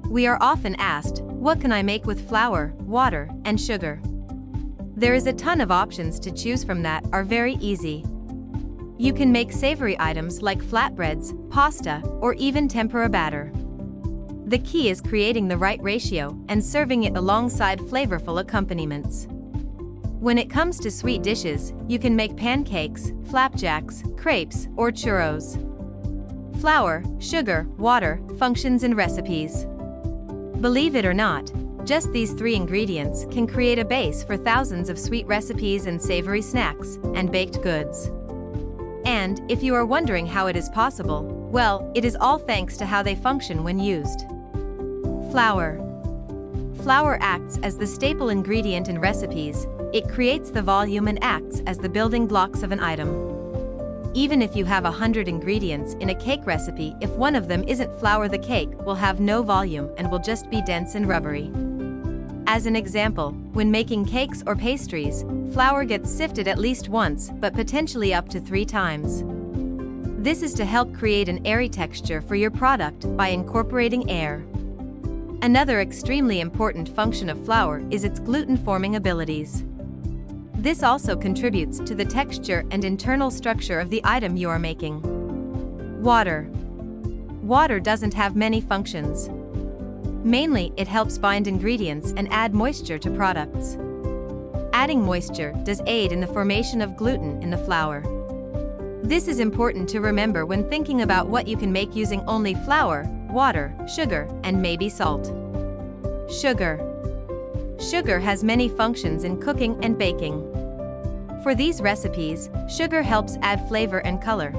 We are often asked, what can I make with flour, water, and sugar? There is a ton of options to choose from that are very easy. You can make savory items like flatbreads, pasta, or even tempura batter. The key is creating the right ratio and serving it alongside flavorful accompaniments. When it comes to sweet dishes, you can make pancakes, flapjacks, crepes, or churros. Flour, sugar, water functions in recipes. Believe it or not, just these 3 ingredients can create a base for thousands of sweet recipes and savory snacks and baked goods. And if you are wondering how it is possible, well, it is all thanks to how they function when used. Flour. Flour acts as the staple ingredient in recipes. It creates the volume and acts as the building blocks of an item. Even if you have 100 ingredients in a cake recipe, if one of them isn't flour, the cake will have no volume and will just be dense and rubbery. As an example, when making cakes or pastries, flour gets sifted at least once, but potentially up to 3 times. This is to help create an airy texture for your product by incorporating air. Another extremely important function of flour is its gluten-forming abilities. This also contributes to the texture and internal structure of the item you are making. Water. Water doesn't have many functions. Mainly, it helps bind ingredients and add moisture to products. Adding moisture does aid in the formation of gluten in the flour. This is important to remember when thinking about what you can make using only flour, water, sugar, and maybe salt. Sugar. Sugar has many functions in cooking and baking. For these recipes, sugar helps add flavor and color.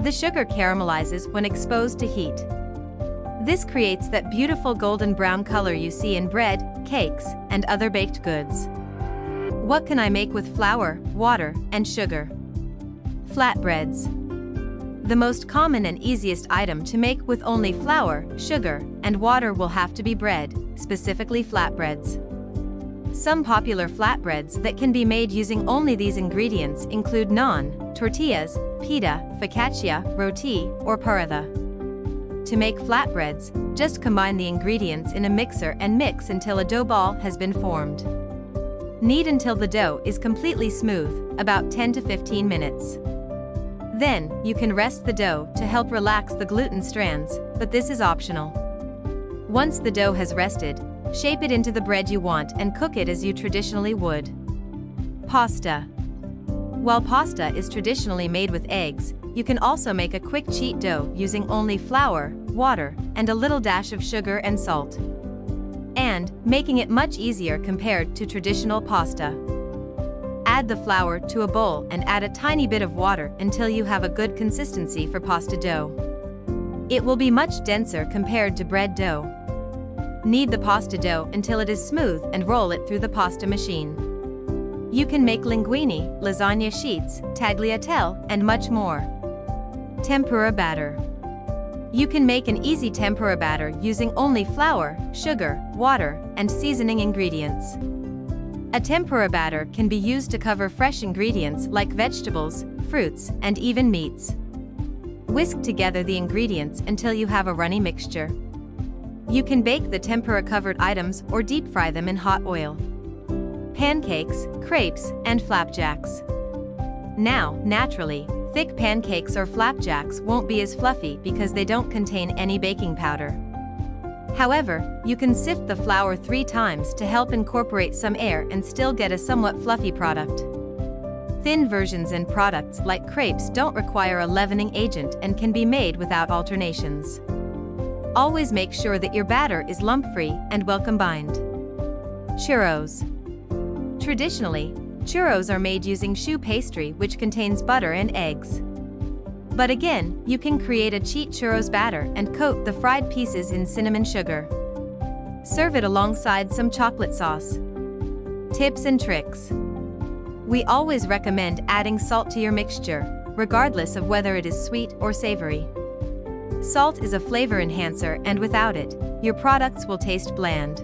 The sugar caramelizes when exposed to heat. This creates that beautiful golden brown color you see in bread, cakes, and other baked goods. What can I make with flour, water, and sugar? Flatbreads. The most common and easiest item to make with only flour, sugar, and water will have to be bread, specifically flatbreads. Some popular flatbreads that can be made using only these ingredients include naan, tortillas, pita, focaccia, roti, or paratha. To make flatbreads, just combine the ingredients in a mixer and mix until a dough ball has been formed. Knead until the dough is completely smooth, about 10 to 15 minutes. Then, you can rest the dough to help relax the gluten strands, but this is optional. Once the dough has rested, shape it into the bread you want and cook it as you traditionally would. Pasta. While pasta is traditionally made with eggs, you can also make a quick cheat dough using only flour, water, and a little dash of sugar and salt. And making it much easier compared to traditional pasta. Add the flour to a bowl and add a tiny bit of water until you have a good consistency for pasta dough. It will be much denser compared to bread dough. Knead the pasta dough until it is smooth and roll it through the pasta machine. You can make linguine, lasagna sheets, tagliatelle, and much more. Tempura batter. You can make an easy tempura batter using only flour, sugar, water, and seasoning ingredients. A tempura batter can be used to cover fresh ingredients like vegetables, fruits, and even meats. Whisk together the ingredients until you have a runny mixture. You can bake the tempura-covered items or deep fry them in hot oil. Pancakes, crepes, and flapjacks. Now, naturally, thick pancakes or flapjacks won't be as fluffy because they don't contain any baking powder. However, you can sift the flour 3 times to help incorporate some air and still get a somewhat fluffy product. Thin versions and products like crepes don't require a leavening agent and can be made without alternations. Always make sure that your batter is lump-free and well combined. Churros. Traditionally, churros are made using choux pastry, which contains butter and eggs. But again, you can create a cheat churros batter and coat the fried pieces in cinnamon sugar. Serve it alongside some chocolate sauce. Tips and tricks. We always recommend adding salt to your mixture, regardless of whether it is sweet or savory. Salt is a flavor enhancer, and without it, your products will taste bland.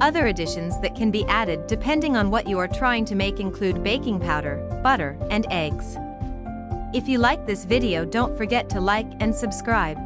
Other additions that can be added depending on what you are trying to make include baking powder, butter, and eggs. If you like this video, don't forget to like and subscribe.